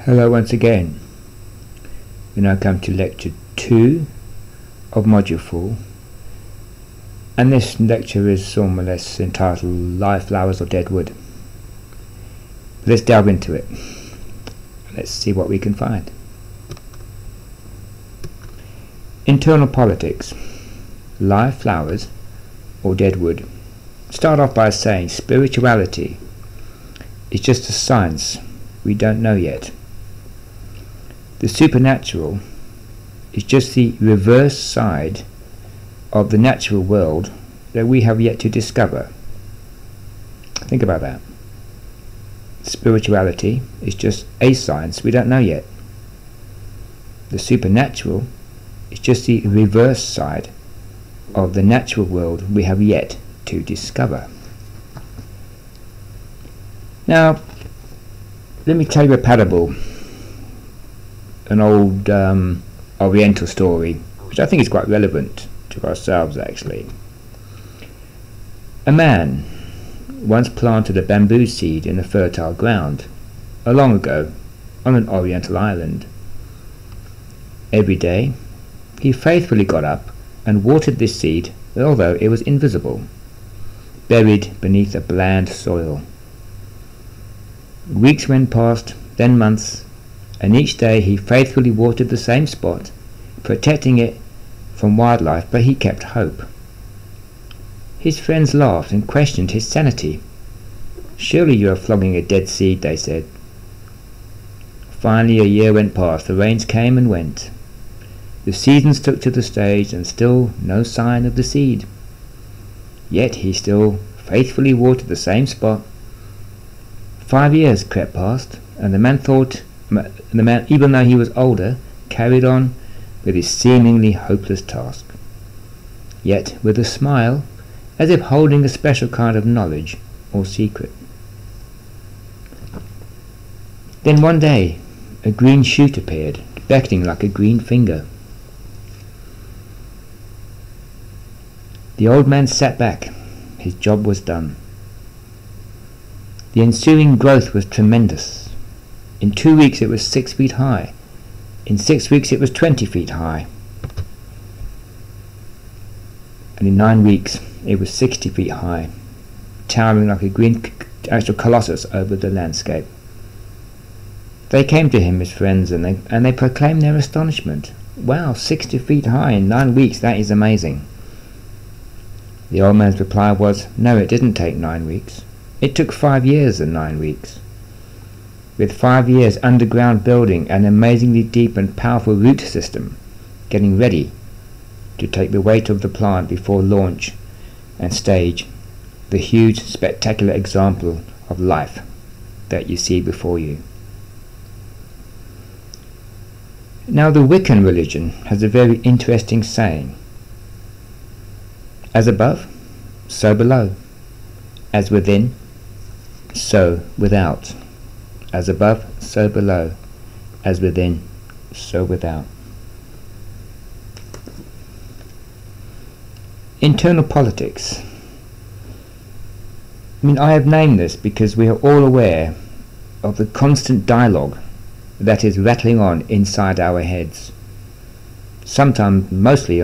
Hello once again. We now come to lecture 2 of module 4, and this lecture is more or less entitled Live Flowers or Dead Wood. Let's delve into it. Let's see what we can find. Internal politics, live flowers or dead wood. Start off by saying spirituality is just a science we don't know yet. The supernatural is just the reverse side of the natural world that we have yet to discover. Think about that. Spirituality is just a science we don't know yet. The supernatural is just the reverse side of the natural world we have yet to discover. Now, let me tell you a parable, an old Oriental story, which I think is quite relevant to ourselves actually. A man once planted a bamboo seed in a fertile ground, long ago, on an Oriental island. Every day, he faithfully got up and watered this seed, although it was invisible, buried beneath a bland soil. Weeks went past, then months, and each day he faithfully watered the same spot, protecting it from wildlife, but he kept hope. His friends laughed and questioned his sanity. "Surely you are flogging a dead seed," they said. Finally a year went past, the rains came and went. The seasons took to the stage, and still no sign of the seed. Yet he still faithfully watered the same spot. 5 years crept past, and the man, even though he was older, carried on with his seemingly hopeless task, yet with a smile, as if holding a special kind of knowledge or secret. Then one day a green shoot appeared, beckoning like a green finger. The old man sat back. His job was done. The ensuing growth was tremendous. In 2 weeks it was 6 feet high. In 6 weeks it was 20 feet high. And in 9 weeks it was 60 feet high, towering like a green actual colossus over the landscape. They came to him, his friends, and they proclaimed their astonishment. "Wow, 60 feet high in 9 weeks, that is amazing." The old man's reply was, "No, it didn't take 9 weeks. It took 5 years and 9 weeks. With 5 years underground building an amazingly deep and powerful root system, getting ready to take the weight of the plant before launch and stage the huge spectacular example of life that you see before you." Now the Wiccan religion has a very interesting saying: "As above, so below. As within, so without. As above, so below. As within, so without." Internal politics. I have named this because we are all aware of the constant dialogue that is rattling on inside our heads, sometimes mostly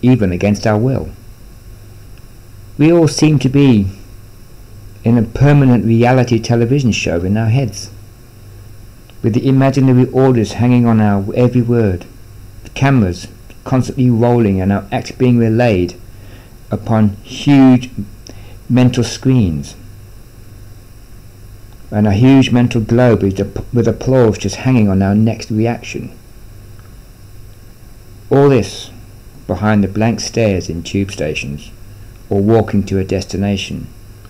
even against our will. We all seem to be in a permanent reality television show in our heads, with the imaginary orders hanging on our every word, the cameras constantly rolling and our acts being relayed upon huge mental screens, and a huge mental globe with applause just hanging on our next reaction. All this behind the blank stares in tube stations, or walking to a destination,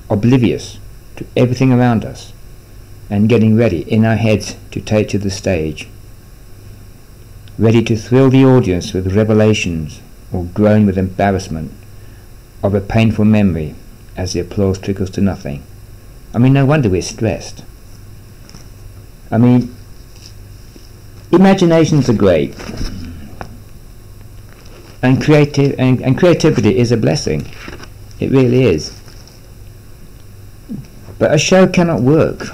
oblivious to everything around us, and getting ready in our heads to take to the stage, ready to thrill the audience with revelations or groan with embarrassment of a painful memory as the applause trickles to nothing. No wonder we're stressed. Imaginations are great, and creativity is a blessing. It really is. But a show cannot work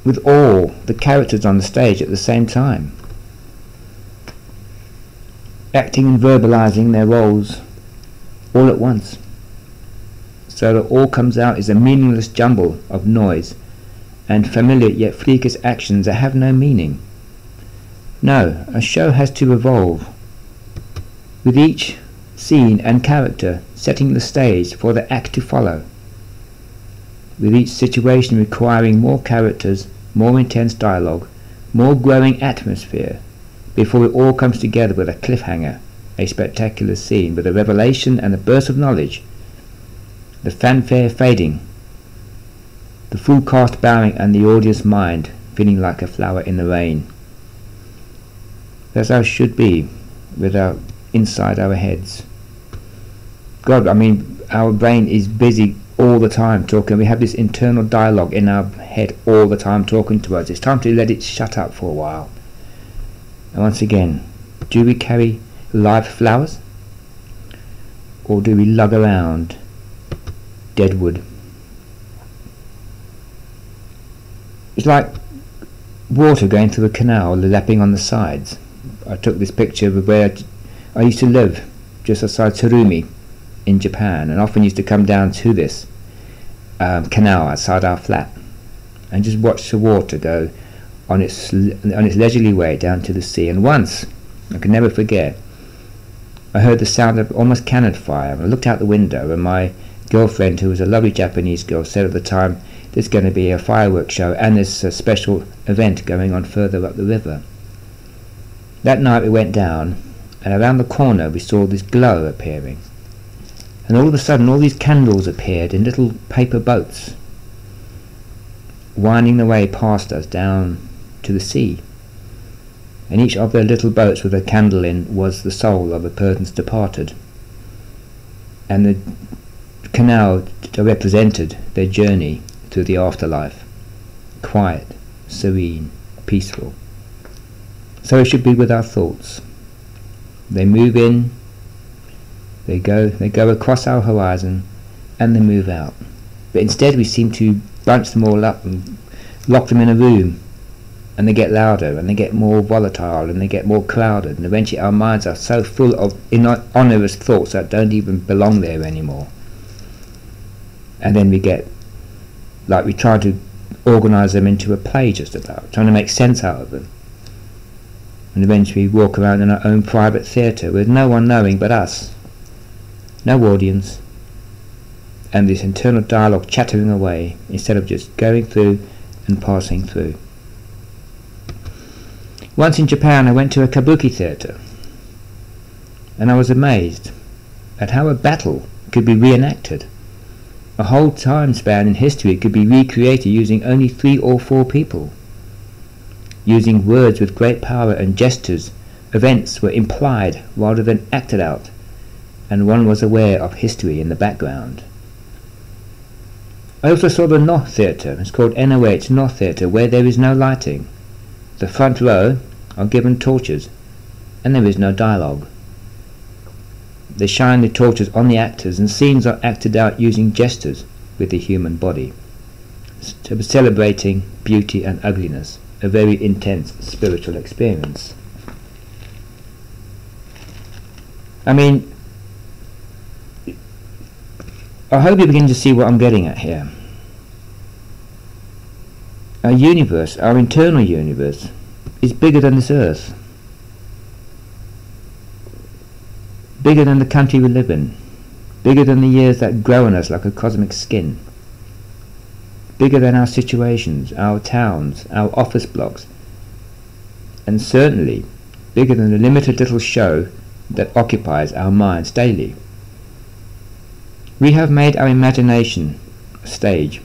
with all the characters on the stage at the same time, acting and verbalizing their roles all at once, so that all comes out is a meaningless jumble of noise and familiar yet freakish actions that have no meaning. No, a show has to evolve, with each scene and character setting the stage for the act to follow, with each situation requiring more characters, more intense dialogue, more growing atmosphere, before it all comes together with a cliffhanger, a spectacular scene with a revelation and a burst of knowledge, the fanfare fading, the full cast bowing and the audience mind feeling like a flower in the rain. That's how it should be, without inside our heads. God, I mean, our brain is busy all the time talking. We have this internal dialogue in our head all the time talking to us. It's time to let it shut up for a while. And once again, do we carry live flowers, or do we lug around dead wood? It's like water going through a canal, lapping on the sides. I took this picture of where I used to live, just outside Tsurumi in Japan, and often used to come down to this canal outside our flat and just watch the water go on its leisurely way down to the sea. And once, I can never forget, I heard the sound of almost cannon fire, and I looked out the window, and my girlfriend, who was a lovely Japanese girl, said at the time, there's going to be a fireworks show and there's a special event going on further up the river. That night we went down, and around the corner we saw this glow appearing, and all of a sudden all these candles appeared in little paper boats, winding their way past us down to the sea, and each of their little boats with a candle in was the soul of a person's departed, and the canal represented their journey through the afterlife, quiet, serene, peaceful. So it should be with our thoughts. They move in, they go across our horizon, and they move out. But instead we seem to bunch them all up and lock them in a room, and they get louder, and they get more volatile, and they get more crowded, and eventually our minds are so full of onerous thoughts that don't even belong there anymore. And then we get, like, we try to organise them into a play just about, trying to make sense out of them. And eventually we walk around in our own private theatre with no one knowing but us, no audience, and this internal dialogue chattering away instead of just going through and passing through. Once in Japan I went to a kabuki theatre, and I was amazed at how a battle could be reenacted. A whole time span in history could be recreated using only 3 or 4 people. Using words with great power and gestures, events were implied rather than acted out, and one was aware of history in the background. I also saw the No Theatre. It's called NOH No Theatre, where there is no lighting. The front row are given torches, and there is no dialogue. They shine the torches on the actors, and scenes are acted out using gestures with the human body, celebrating beauty and ugliness, a very intense spiritual experience. I mean, I hope you begin to see what I'm getting at here. Our universe, our internal universe, is bigger than this earth, bigger than the country we live in, bigger than the years that grow on us like a cosmic skin, bigger than our situations, our towns, our office blocks, and certainly bigger than the limited little show that occupies our minds daily. We have made our imagination a stage,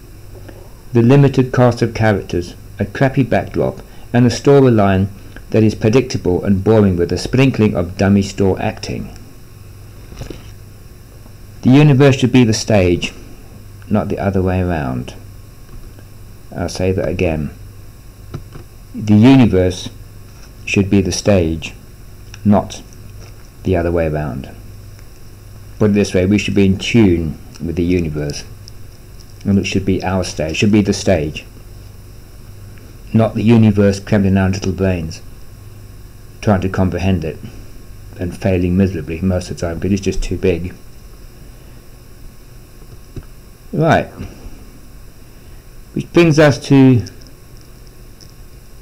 the limited cast of characters, a crappy backdrop, and a storyline that is predictable and boring with a sprinkling of dummy store acting. The universe should be the stage, not the other way around. I'll say that again. The universe should be the stage, not the other way around. Put it this way, we should be in tune with the universe, and it should be our stage, should be the stage. not the universe crammed in our little brains, trying to comprehend it and failing miserably most of the time because it's just too big. Right, which brings us to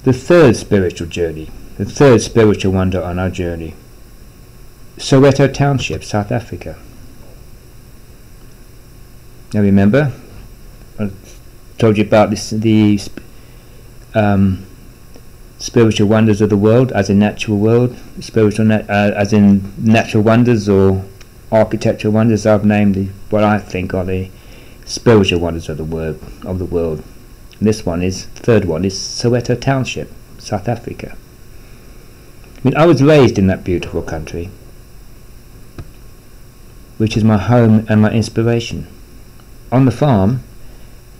the third spiritual journey, the third spiritual wonder on our journey. Soweto Township, South Africa. Now remember, I told you about the spiritual wonders of the world as a natural world, as in natural wonders or architectural wonders. I've named what I think are the spiritual wonders of the world. And this one is, third one is Soweto Township, South Africa. I mean, I was raised in that beautiful country, which is my home and my inspiration. On the farm,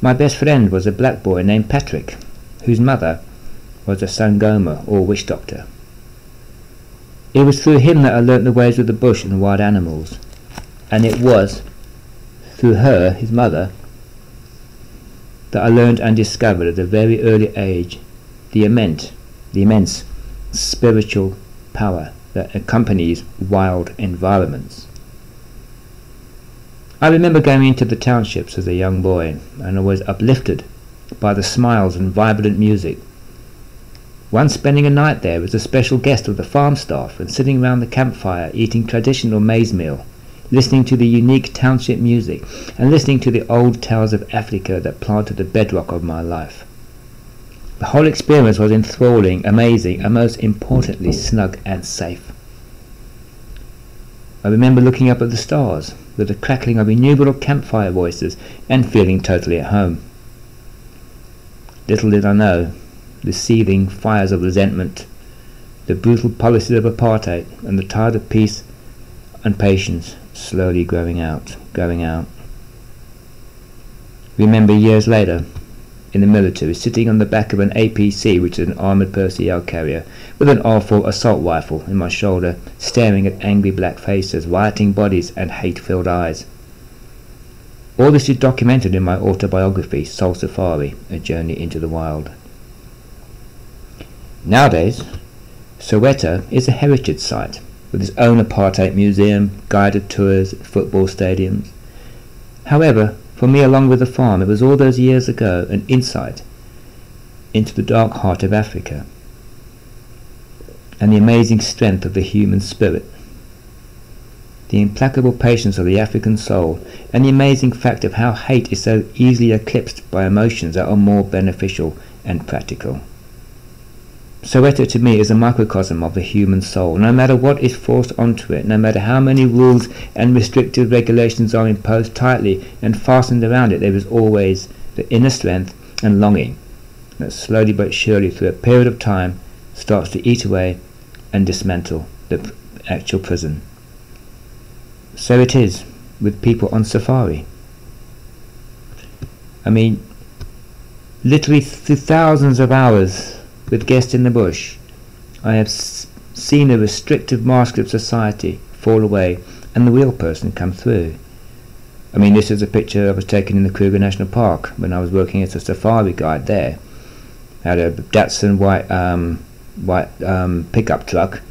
my best friend was a black boy named Patrick, whose mother was a Sangoma, or witch doctor. It was through him that I learnt the ways of the bush and wild animals, and it was through her, his mother, that I learned and discovered at a very early age the immense spiritual power that accompanies wild environments. I remember going into the townships as a young boy, and I was uplifted by the smiles and vibrant music. Once spending a night there as a special guest of the farm staff and sitting round the campfire eating traditional maize meal, listening to the unique township music and listening to the old tales of Africa that planted the bedrock of my life. The whole experience was enthralling, amazing, and most importantly snug and safe. I remember looking up at the stars with the crackling of innumerable campfire voices and feeling totally at home. Little did I know the seething fires of resentment, the brutal policies of apartheid, and the tide of peace and patience slowly going out. Remember years later, in the military, sitting on the back of an APC, which is an armoured personnel carrier, with an awful assault rifle in my shoulder, staring at angry black faces, rioting bodies and hate-filled eyes. All this is documented in my autobiography, Soul Safari, A Journey into the Wild. Nowadays, Soweto is a heritage site, with its own apartheid museum, guided tours, football stadiums. However, for me along with the farm, it was all those years ago an insight into the dark heart of Africa and the amazing strength of the human spirit, the implacable patience of the African soul, and the amazing fact of how hate is so easily eclipsed by emotions that are more beneficial and practical. Soweto to me is a microcosm of the human soul. No matter what is forced onto it, no matter how many rules and restrictive regulations are imposed tightly and fastened around it, there is always the inner strength and longing that slowly but surely through a period of time starts to eat away and dismantle the actual prison. So it is with people on safari. I mean, literally through thousands of hours with guests in the bush, I have seen the restrictive mask of society fall away and the real person come through. I mean, this is a picture I was taken in the Kruger National Park when I was working as a safari guide there. I had a Datsun white pickup truck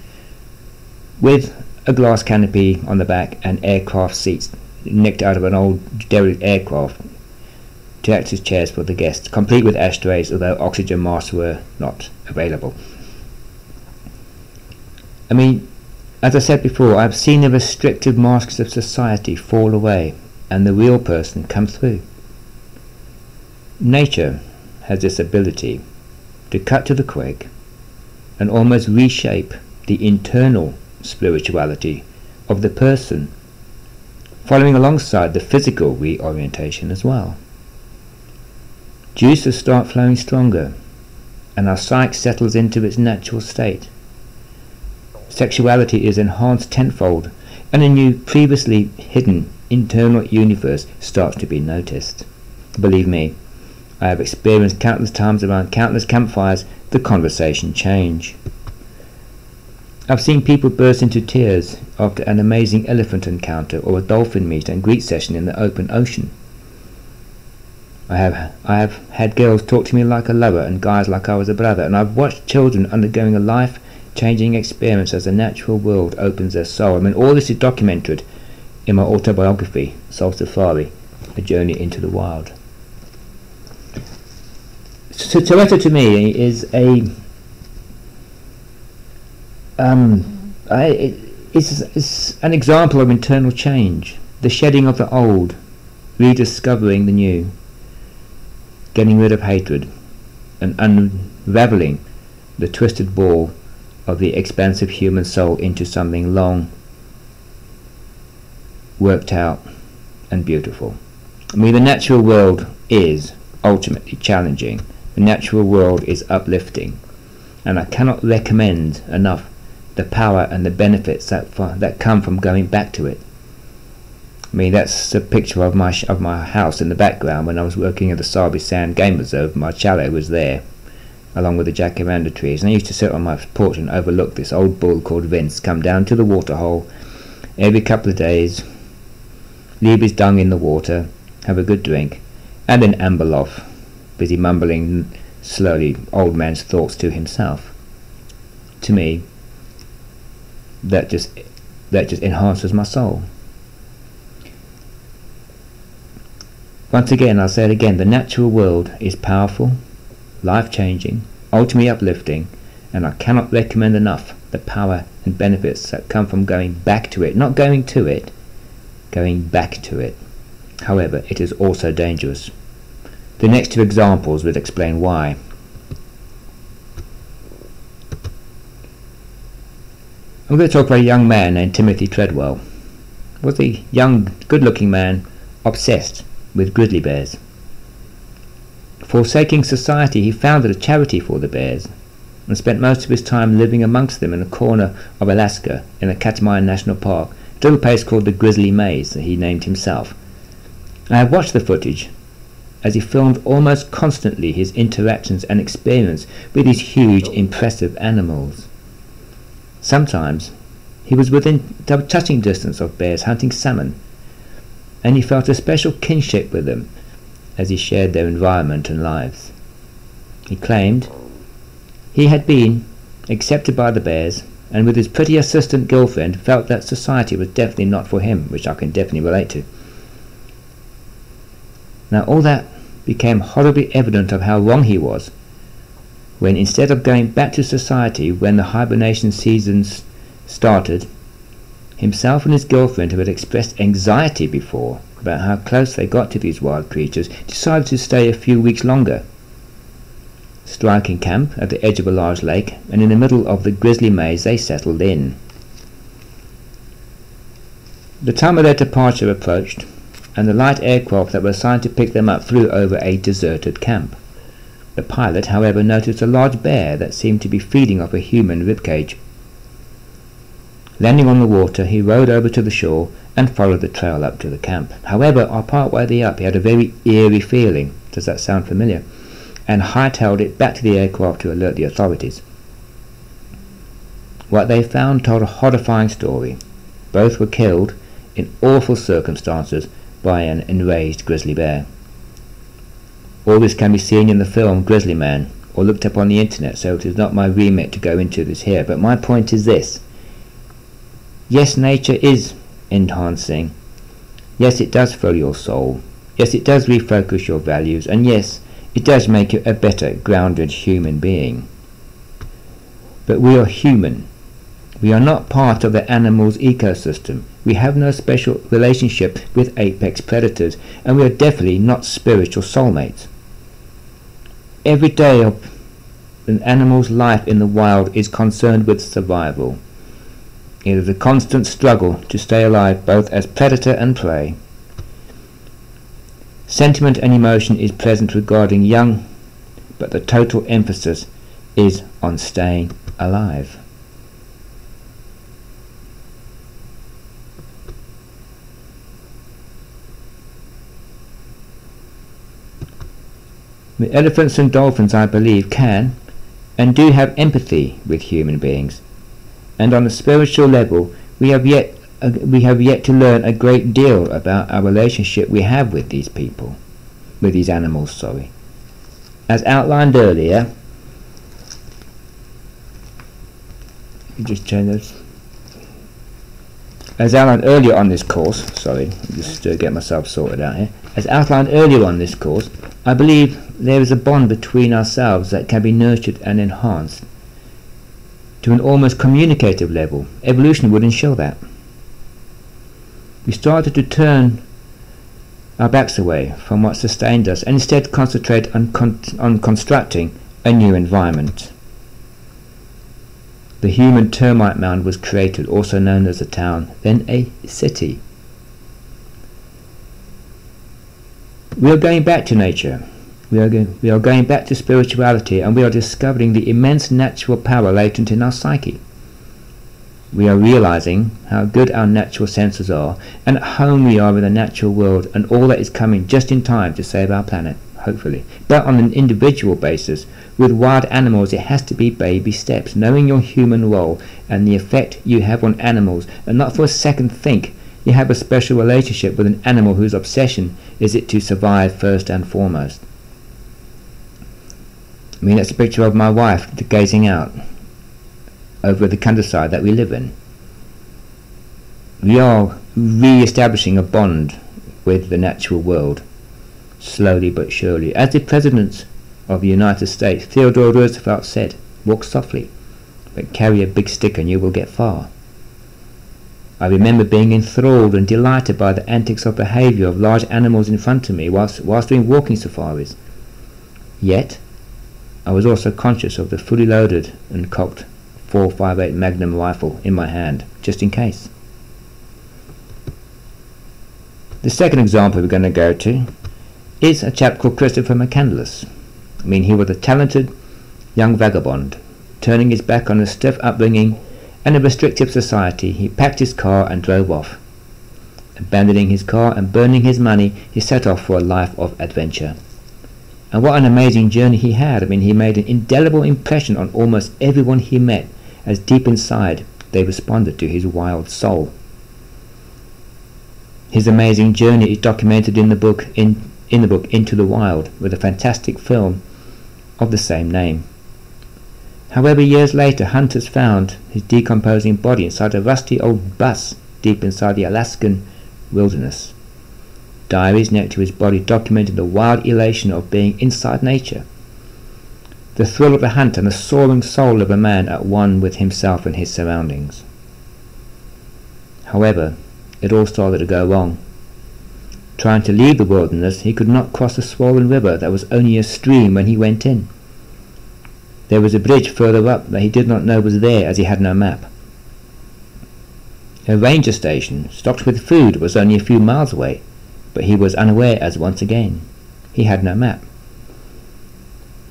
with a glass canopy on the back and aircraft seats nicked out of an old derelict aircraft to act as chairs for the guests, complete with ashtrays, although oxygen masks were not available. I mean, as I said before, I've seen the restrictive masks of society fall away and the real person come through. Nature has this ability to cut to the quick and almost reshape the internal spirituality of the person, following alongside the physical reorientation as well. Juices start flowing stronger, and our psyche settles into its natural state. Sexuality is enhanced tenfold, and a new, previously hidden internal universe starts to be noticed. Believe me, I have experienced countless times around countless campfires the conversation change. I've seen people burst into tears after an amazing elephant encounter or a dolphin meet and greet session in the open ocean. I have had girls talk to me like a lover and guys like I was a brother, and I've watched children undergoing a life-changing experience as the natural world opens their soul. I mean, all this is documented in my autobiography, Soul Safari, A Journey into the Wild. Soweto to me is it's an example of internal change, the shedding of the old, rediscovering the new, getting rid of hatred, and unravelling the twisted ball of the expansive human soul into something long worked out and beautiful. I mean, the natural world is ultimately challenging. The natural world is uplifting, and I cannot recommend enough the power and the benefits that come from going back to it. I mean, that's a picture of my house in the background when I was working at the Sabi Sand Game Reserve. My chalet was there, along with the jacaranda trees, and I used to sit on my porch and overlook this old bull called Vince come down to the waterhole every couple of days, leave his dung in the water, have a good drink, and then amble off, busy mumbling slowly old man's thoughts to himself. To me, that just enhances my soul. Once again, I'll say it again, the natural world is powerful, life-changing, ultimately uplifting, and I cannot recommend enough the power and benefits that come from going back to it, not going to it, going back to it. However, it is also dangerous. The next two examples will explain why. I'm going to talk about a young man named Timothy Treadwell. He was a young, good-looking man obsessed with grizzly bears. Forsaking society, he founded a charity for the bears and spent most of his time living amongst them in a corner of Alaska in the Catamaran National Park, a little place called the Grizzly Maze that he named himself. I have watched the footage as he filmed almost constantly his interactions and experience with these huge, impressive animals. Sometimes he was within touching distance of bears hunting salmon, and he felt a special kinship with them as he shared their environment and lives. He claimed he had been accepted by the bears, and with his pretty assistant girlfriend felt that society was definitely not for him, which I can definitely relate to. Now all that became horribly evident of how wrong he was when, instead of going back to society when the hibernation seasons started, himself and his girlfriend, who had expressed anxiety before about how close they got to these wild creatures, decided to stay a few weeks longer. Striking camp at the edge of a large lake, and in the middle of the Grizzly Maze they settled in. The time of their departure approached, and the light aircraft that were assigned to pick them up flew over a deserted camp. The pilot, however, noticed a large bear that seemed to be feeding off a human ribcage. Landing on the water, he rowed over to the shore and followed the trail up to the camp. However, part way up, he had a very eerie feeling. Does that sound familiar? And hightailed it back to the aircraft to alert the authorities. What they found told a horrifying story. Both were killed in awful circumstances by an enraged grizzly bear. All this can be seen in the film Grizzly Man, or looked up on the internet, so it is not my remit to go into this here, but my point is this. Yes, nature is enhancing. Yes, it does fill your soul. Yes, it does refocus your values, and yes, it does make you a better, grounded human being. But we are human. We are not part of the animal's ecosystem. We have no special relationship with apex predators, and we are definitely not spiritual soulmates. Every day of an animal's life in the wild is concerned with survival. It is a constant struggle to stay alive both as predator and prey. Sentiment and emotion is present regarding young, but the total emphasis is on staying alive. The elephants and dolphins, I believe, can and do have empathy with human beings, and on a spiritual level we have yet to learn a great deal about our relationship we have with these people. with these animals, sorry. As outlined earlier, you just change those. As outlined earlier on this course, sorry, just to get myself sorted out here. As outlined earlier on this course, I believe there is a bond between ourselves that can be nurtured and enhanced to an almost communicative level. Evolution would ensure that. We started to turn our backs away from what sustained us and instead concentrate on constructing a new environment. The human termite mound was created, also known as a town, then a city. We are going back to nature. We are going back to spirituality, and we are discovering the immense natural power latent in our psyche. We are realizing how good our natural senses are, and at home we are in the natural world, and all that is coming just in time to save our planet, hopefully. But on an individual basis, with wild animals, it has to be baby steps, knowing your human role and the effect you have on animals, and not for a second think you have a special relationship with an animal whose obsession is it to survive first and foremost. I mean, that's a picture of my wife gazing out over the countryside that we live in. We are re-establishing a bond with the natural world, slowly but surely. As the President of the United States, Theodore Roosevelt, said, "Walk softly, but carry a big stick and you will get far." I remember being enthralled and delighted by the antics of behaviour of large animals in front of me whilst doing walking safaris. Yet, I was also conscious of the fully loaded and cocked 4.58 Magnum rifle in my hand, just in case. The second example we're going to go to is a chap called Christopher McCandless. I mean, he was a talented young vagabond, turning his back on a stiff upbringing and a restrictive society. He packed his car and drove off. Abandoning his car and burning his money, he set off for a life of adventure. And what an amazing journey he had. I mean, he made an indelible impression on almost everyone he met, as deep inside they responded to his wild soul. His amazing journey is documented in the book Into the Wild, with a fantastic film of the same name. However, years later, hunters found his decomposing body inside a rusty old bus deep inside the Alaskan wilderness. Diaries next to his body documented the wild elation of being inside nature, the thrill of the hunt, and the soaring soul of a man at one with himself and his surroundings. However, it all started to go wrong. Trying to leave the wilderness, he could not cross a swollen river that was only a stream when he went in. There was a bridge further up that he did not know was there, as he had no map. A ranger station stocked with food was only a few miles away, but he was unaware, as once again he had no map.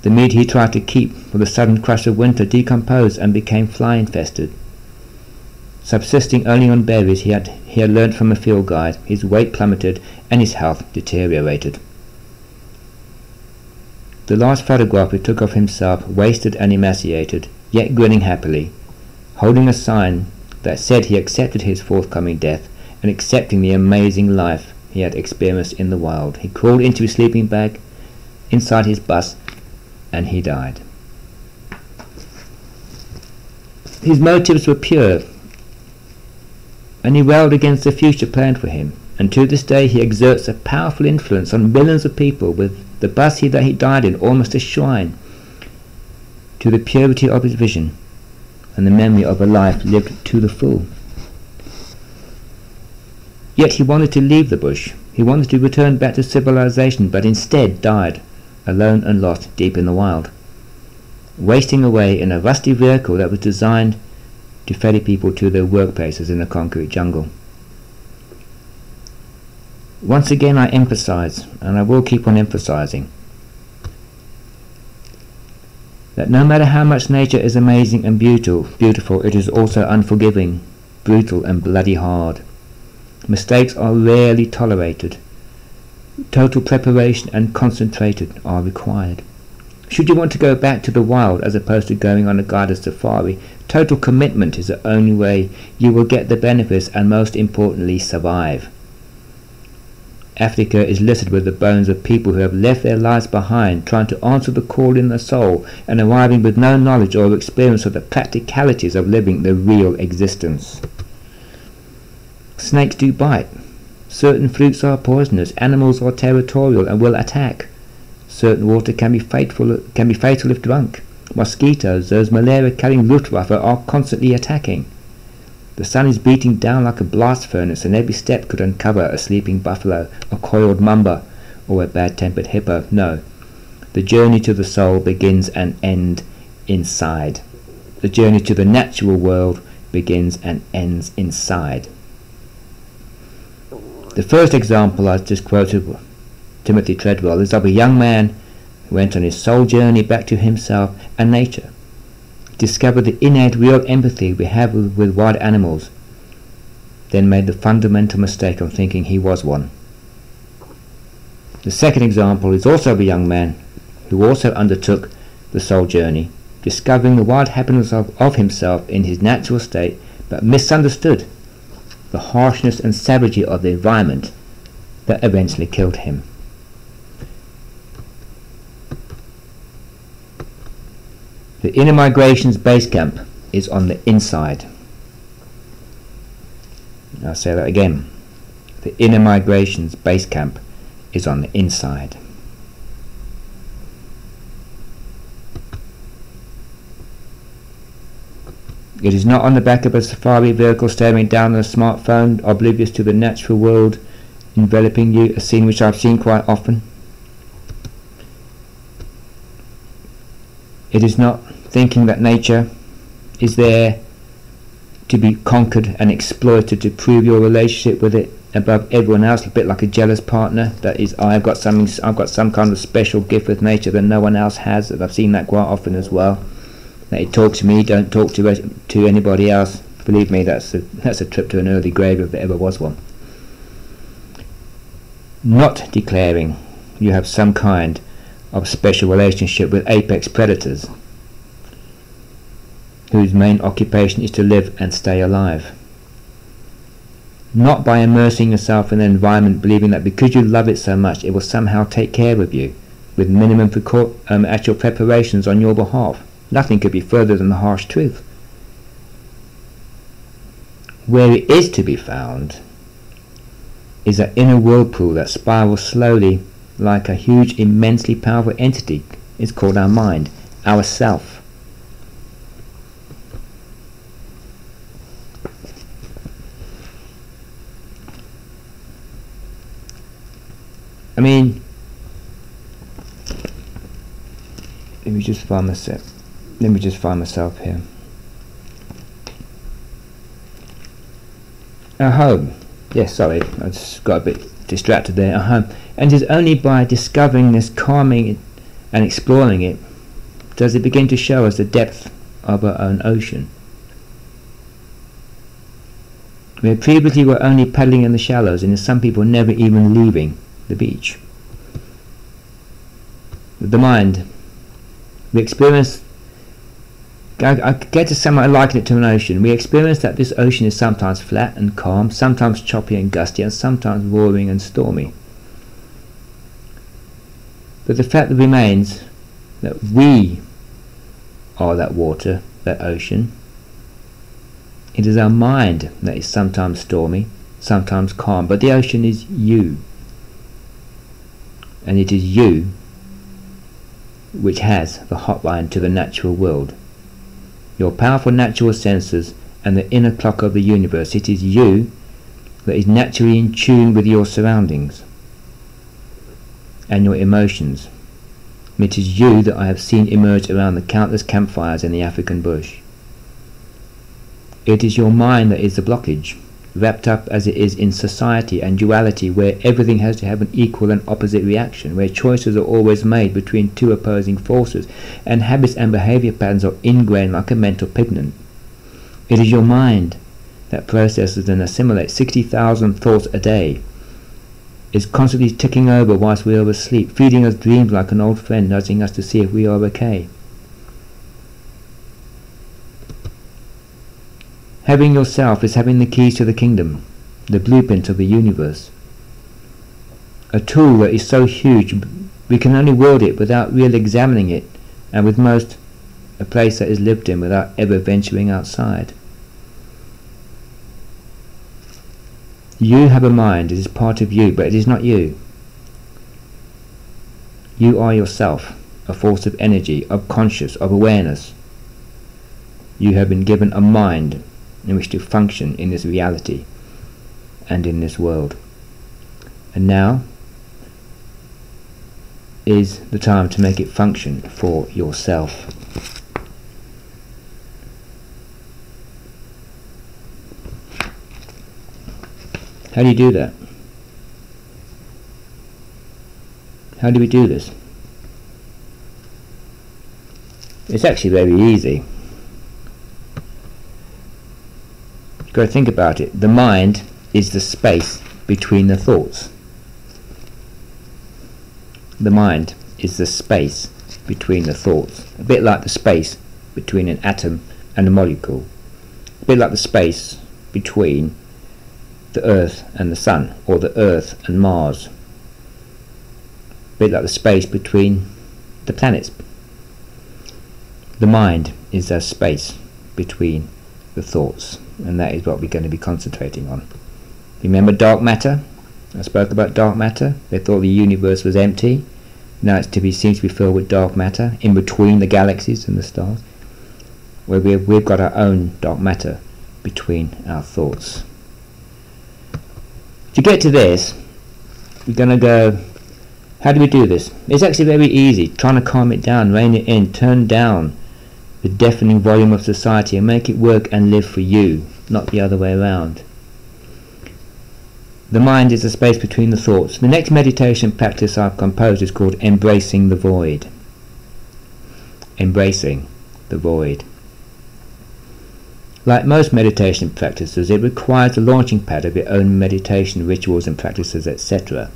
The meat he tried to keep for the sudden crush of winter decomposed and became fly-infested. Subsisting only on berries he had learnt from a field guide, his weight plummeted and his health deteriorated. The last photograph he took of himself, wasted and emaciated, yet grinning happily, holding a sign that said he accepted his forthcoming death and accepting the amazing life he had experienced in the wild. He crawled into his sleeping bag inside his bus and he died. His motives were pure, and he railed against the future planned for him, and to this day he exerts a powerful influence on millions of people, with the bus that he died in almost a shrine to the purity of his vision and the memory of a life lived to the full. Yet he wanted to leave the bush. He wanted to return back to civilization, but instead died, alone and lost deep in the wild, wasting away in a rusty vehicle that was designed to ferry people to their workplaces in the concrete jungle. Once again I emphasize, and I will keep on emphasizing, that no matter how much nature is amazing and beautiful, it is also unforgiving, brutal and bloody hard. Mistakes are rarely tolerated. Total preparation and concentrated are required. Should you want to go back to the wild as opposed to going on a guided safari, total commitment is the only way you will get the benefits and, most importantly, survive. Africa is littered with the bones of people who have left their lives behind, trying to answer the call in their soul, and arriving with no knowledge or experience of the practicalities of living the real existence. Snakes do bite. Certain fruits are poisonous. Animals are territorial and will attack. Certain water can be fatal if drunk. Mosquitoes, those malaria-carrying Luftwaffe, are constantly attacking. The sun is beating down like a blast furnace, and every step could uncover a sleeping buffalo, a coiled mamba, or a bad-tempered hippo. No, the journey to the soul begins and ends inside. The journey to the natural world begins and ends inside. The first example I just quoted, Timothy Treadwell, is of a young man who went on his soul journey back to himself and nature, discovered the innate real empathy we have with wild animals, then made the fundamental mistake of thinking he was one. The second example is also of a young man who also undertook the soul journey, discovering the wild happiness of himself in his natural state, but misunderstood the harshness and savagery of the environment that eventually killed him. The Inner Migrations base camp is on the inside. I'll say that again. The Inner Migrations base camp is on the inside. It is not on the back of a safari vehicle staring down on a smartphone, oblivious to the natural world enveloping you, a scene which I've seen quite often. It is not thinking that nature is there to be conquered and exploited to prove your relationship with it above everyone else, a bit like a jealous partner. That is, I've got some kind of special gift with nature that no one else has. And I've seen that quite often as well. That it talks to me, don't talk to anybody else. Believe me, that's a trip to an early grave if there ever was one. Not declaring you have some kind of special relationship with apex predators whose main occupation is to live and stay alive. Not by immersing yourself in an environment believing that because you love it so much it will somehow take care of you with minimum actual preparations on your behalf. Nothing could be further than the harsh truth. Where it is to be found is that inner whirlpool that spirals slowly like a huge, immensely powerful entity. It's called our mind, our self. I mean, let me just find myself here. Our home. Yes, sorry, I just got a bit distracted there. Our home. And it is only by discovering this, calming it, and exploring it, does it begin to show us the depth of our own ocean. Where previously we were only paddling in the shallows, and some people never even leaving the beach. The mind, we experience, I get to somewhat liken it to an ocean. We experience that this ocean is sometimes flat and calm, sometimes choppy and gusty, and sometimes roaring and stormy. But the fact that remains that we are that water, that ocean. It is our mind that is sometimes stormy, sometimes calm, but the ocean is you. And it is you which has the hotline to the natural world. Your powerful natural senses and the inner clock of the universe. It is you that is naturally in tune with your surroundings and your emotions. It is you that I have seen emerge around the countless campfires in the African bush. It is your mind that is the blockage, wrapped up as it is in society and duality, where everything has to have an equal and opposite reaction, where choices are always made between two opposing forces, and habits and behavior patterns are ingrained like a mental pigment. It is your mind that processes and assimilates 60,000 thoughts a day, is constantly ticking over whilst we are asleep, feeding us dreams like an old friend, nudging us to see if we are okay. Having yourself is having the keys to the kingdom, the blueprint of the universe. a tool that is so huge we can only wield it without really examining it, and with most a place that is lived in without ever venturing outside. You have a mind, it is part of you, but it is not you. You are yourself, a force of energy, of conscious, of awareness. You have been given a mind in which to function in this reality and in this world. And now is the time to make it function for yourself. How do you do that? How do we do this? It's actually very easy. You've got to think about it. The mind is the space between the thoughts. The mind is the space between the thoughts. A bit like the space between an atom and a molecule. A bit like the space between the Earth and the Sun, or the Earth and Mars. A bit like the space between the planets. The mind is the space between the thoughts, and that is what we're going to be concentrating on. Remember dark matter? I spoke about dark matter. They thought the universe was empty. Now it's seems to be filled with dark matter in between the galaxies and the stars. Where we've got our own dark matter between our thoughts. To get to this, we're going to go, how do we do this? It's actually very easy, trying to calm it down, rein it in, turn down the deafening volume of society and make it work and live for you, not the other way around. The mind is the space between the thoughts. The next meditation practice I've composed is called Embracing the Void. Embracing the Void. Like most meditation practices, it requires a launching pad of your own meditation rituals and practices, etc.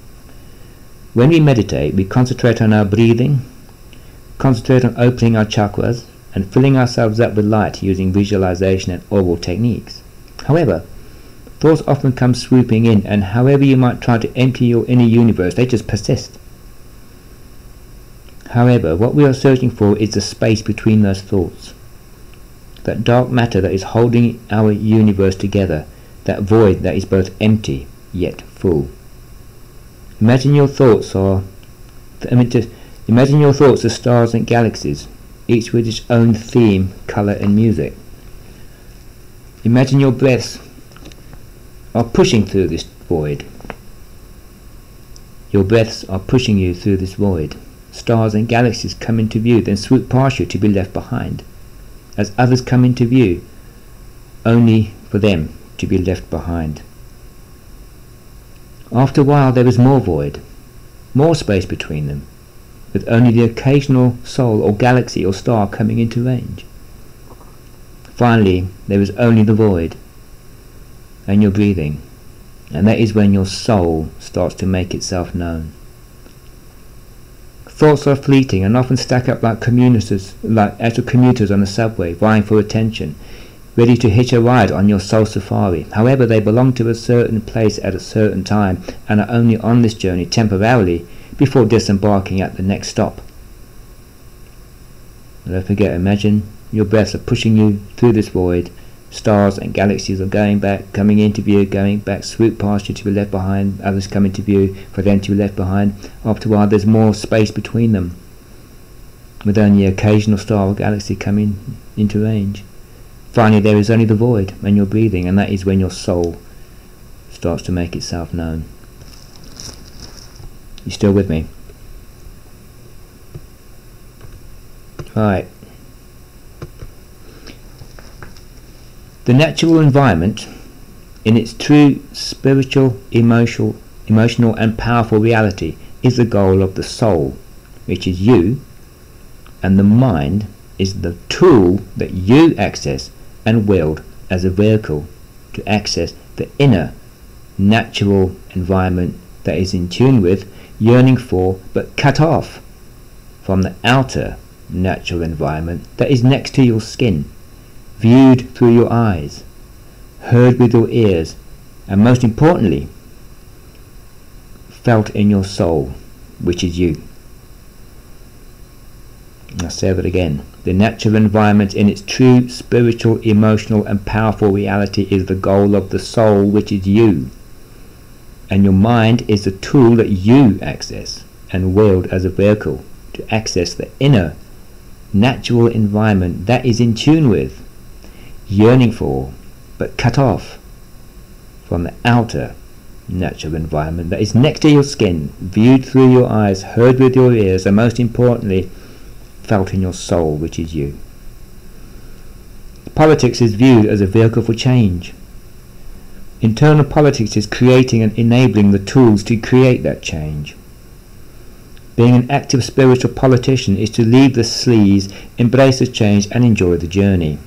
When we meditate, we concentrate on our breathing, concentrate on opening our chakras, and filling ourselves up with light using visualization and oral techniques. However, thoughts often come swooping in, and however you might try to empty your inner universe, they just persist. However, what we are searching for is the space between those thoughts. That dark matter that is holding our universe together, that void that is both empty yet full. Imagine your thoughts as stars and galaxies, each with its own theme, colour and music. Imagine your breaths are pushing through this void. Your breaths are pushing you through this void. Stars and galaxies come into view, then swoop past you to be left behind. As others come into view, only for them to be left behind. After a while there is more void, more space between them, with only the occasional soul or galaxy or star coming into range. Finally, there is only the void, and your breathing, and that is when your soul starts to make itself known. Thoughts are fleeting and often stack up like commuters on a subway, vying for attention, ready to hitch a ride on your soul safari. However, they belong to a certain place at a certain time and are only on this journey temporarily before disembarking at the next stop. And don't forget, imagine your breaths are pushing you through this void. Stars and galaxies are going back, coming into view, going back, swoop past you to be left behind, others come into view, for them to be left behind. After a while there's more space between them, with only an occasional star or galaxy coming into range. Finally there is only the void and your breathing, and that is when your soul starts to make itself known. You still with me? Right. The natural environment, in its true spiritual, emotional and powerful reality, is the goal of the soul, which is you, and the mind is the tool that you access and wield as a vehicle to access the inner, natural environment that is in tune with, yearning for, but cut off from the outer natural environment that is next to your skin, viewed through your eyes, heard with your ears, and most importantly, felt in your soul, which is you. I'll say that again. The natural environment in its true spiritual, emotional and powerful reality is the goal of the soul, which is you. And your mind is the tool that you access and wield as a vehicle to access the inner, natural environment that is in tune with, yearning for, but cut off from the outer natural environment that is next to your skin, viewed through your eyes, heard with your ears, and most importantly, felt in your soul, which is you. Politics is viewed as a vehicle for change. Internal politics is creating and enabling the tools to create that change. Being an active spiritual politician is to leave the sleaze, embrace the change and enjoy the journey.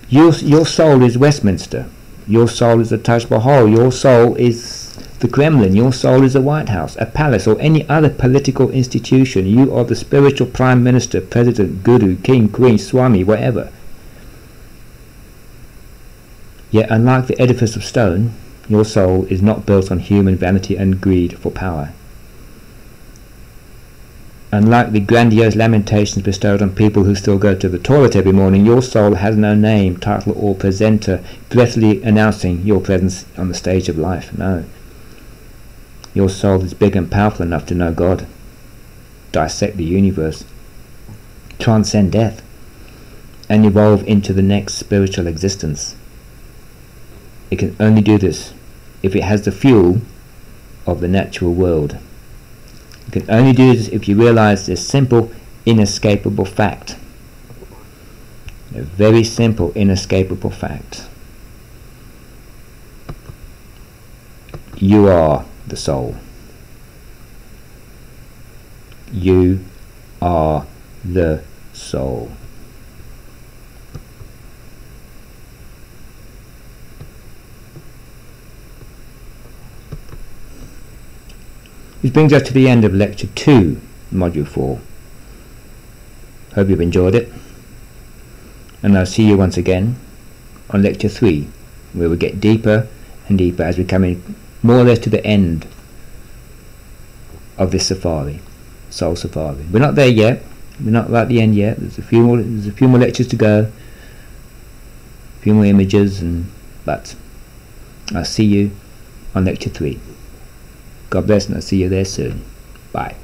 Your soul is Westminster. Your soul is the Taj Mahal. Your soul is the Kremlin. Your soul is the White House, a palace, or any other political institution. You are the spiritual prime minister, president, guru, king, queen, swami, whatever. Yet, unlike the edifice of stone, your soul is not built on human vanity and greed for power. Unlike the grandiose lamentations bestowed on people who still go to the toilet every morning, your soul has no name, title or presenter breathily announcing your presence on the stage of life. No. Your soul is big and powerful enough to know God, dissect the universe, transcend death, and evolve into the next spiritual existence. It can only do this if it has the fuel of the natural world. You can only do this if you realize this simple, inescapable fact. A very simple, inescapable fact. You are the soul. You are the soul. This brings us to the end of Lecture 2, Module 4. Hope you've enjoyed it. And I'll see you once again on Lecture 3, where we get deeper and deeper as we come in more or less to the end of this safari, Soul Safari. We're not there yet. We're not at the end yet. There's a few more lectures to go. A few more images, but I'll see you on Lecture 3. God bless, and I'll see you there soon. Bye.